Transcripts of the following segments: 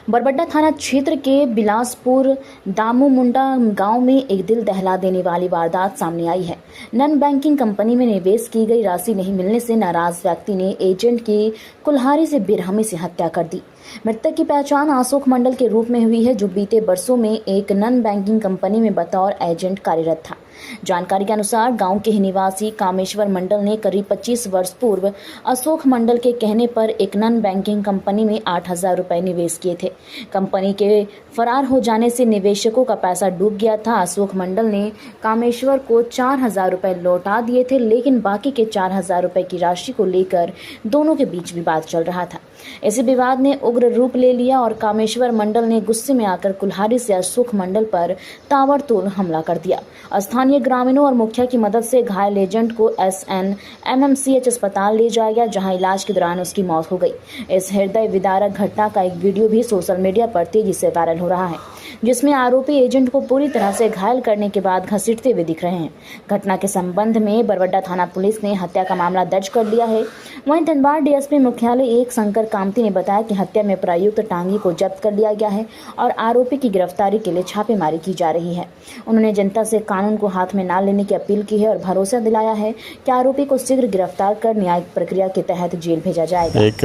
बरबड्डा थाना क्षेत्र के बिलासपुर दामोमुंडा गांव में एक दिल दहला देने वाली वारदात सामने आई है। नॉन बैंकिंग कंपनी में निवेश की गई राशि नहीं मिलने से नाराज व्यक्ति ने एजेंट की कुल्हाड़ी से बेरहमी से हत्या कर दी। मृतक की पहचान अशोक मंडल के रूप में हुई है, जो बीते बरसों में एक नॉन बैंकिंग कंपनी में बतौर एजेंट कार्यरत था। जानकारी के अनुसार गांव के ही निवासी कामेश्वर मंडल ने करीब 25 वर्ष पूर्व अशोक मंडल के कहने पर एक नॉन बैंकिंग कंपनी में 8,000 रुपए निवेश किए थे। कंपनी के फरार हो जाने से निवेशकों का पैसा डूब गया था। अशोक मंडल ने कामेश्वर को 4,000 रुपए लौटा दिए थे, लेकिन बाकी के 4,000 रुपए की राशि को लेकर दोनों के बीच विवाद चल रहा था। इसी विवाद ने उग्र रूप ले लिया और कामेश्वर मंडल ने गुस्से में आकर कुल्हाड़ी से अशोक मंडल पर ताबड़तोड़ हमला कर दिया। स्थानीय ग्रामीणों और मुखिया की मदद से घायल एजेंट को SNMMCH अस्पताल ले जाया गया, जहां इलाज के दौरान उसकी मौत हो गई। इस हृदय विदारक घटना का एक वीडियो भी सोशल मीडिया पर तेजी से वायरल हो रहा है, जिसमें आरोपी एजेंट को पूरी तरह से घायल करने के बाद घसीटते हुए दिख रहे हैं। घटना के संबंध में बरबड्डा थाना पुलिस ने हत्या का मामला दर्ज कर लिया है। वहीं धनबाद DSP मुख्यालय 1 शंकर कामती ने बताया कि हत्या में प्रयुक्त टांगी को जब्त कर लिया गया है और आरोपी की गिरफ्तारी के लिए छापेमारी की जा रही है। उन्होंने जनता से कानून को हाथ में न लेने की अपील की है और भरोसा दिलाया है कि आरोपी को शीघ्र गिरफ्तार कर न्यायिक प्रक्रिया के तहत जेल भेजा जाएगा। एक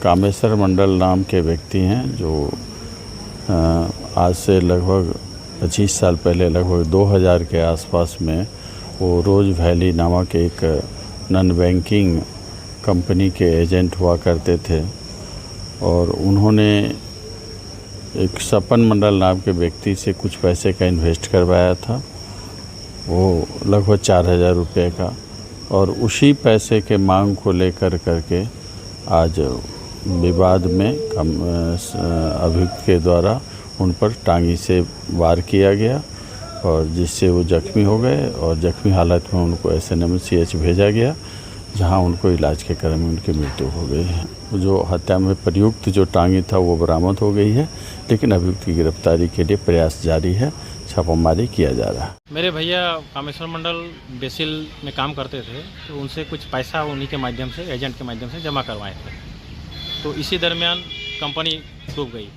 कामेश्वर मंडल नाम के व्यक्ति हैं जो आज से लगभग 25 साल पहले, लगभग 2000 के आसपास में वो रोज वैली नामक एक नॉन बैंकिंग कंपनी के एजेंट हुआ करते थे और उन्होंने एक सपन मंडल नाम के व्यक्ति से कुछ पैसे का इन्वेस्ट करवाया था, वो लगभग 4,000 रुपये का, और उसी पैसे के मांग को लेकर करके आज विवाद में अभियुक्त के द्वारा उन पर टांगी से वार किया गया और जिससे वो जख्मी हो गए और जख्मी हालत में उनको SNMCH भेजा गया, जहां उनको इलाज के क्रम में उनकी मृत्यु हो गई है। जो हत्या में प्रयुक्त जो टांगी था वो बरामद हो गई है, लेकिन अभियुक्त की गिरफ्तारी के लिए प्रयास जारी है, छापामारी किया जा रहा है। मेरे भैया कामेश्वर मंडल बेसिल में काम करते थे, तो उनसे कुछ पैसा उन्हीं के माध्यम से, एजेंट के माध्यम से जमा करवाए थे। तो इसी दरमियान कंपनी डूब गई,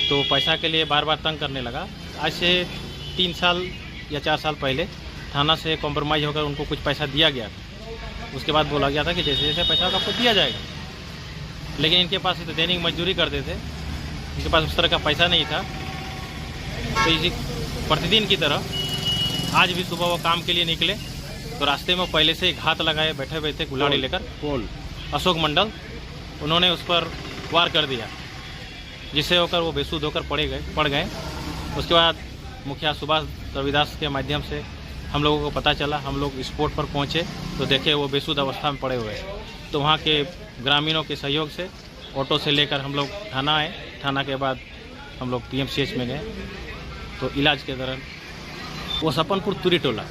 तो पैसा के लिए बार बार तंग करने लगा। आज से 3 साल या 4 साल पहले थाना से कॉम्प्रोमाइज़ होकर उनको कुछ पैसा दिया गया था। उसके बाद बोला गया था कि जैसे जैसे पैसा आपको दिया जाएगा, लेकिन इनके पास तो दैनिक मजदूरी करते थे, इनके पास उस तरह का पैसा नहीं था। तो इसी प्रतिदिन की तरह आज भी सुबह वो काम के लिए निकले तो रास्ते में पहले से एक हाथ लगाए बैठे हुए थे कुल्हाड़ी लेकर। कौन? अशोक मंडल। उन्होंने उस पर वार कर दिया, जिससे होकर वो बेसुध होकर पड़ गए। उसके बाद मुखिया सुभाष रविदास के माध्यम से हम लोगों को पता चला। हम लोग स्पॉट पर पहुंचे तो देखे वो बेसुध अवस्था में पड़े हुए। तो वहाँ के ग्रामीणों के सहयोग से ऑटो से लेकर हम लोग थाना आए। थाना के बाद हम लोग PMCH में गए, तो इलाज के दौरान वो सपनपुर तुरी टोला।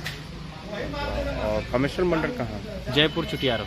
कामेश्वर मंडल कहाँ? जयपुर चुटियारो।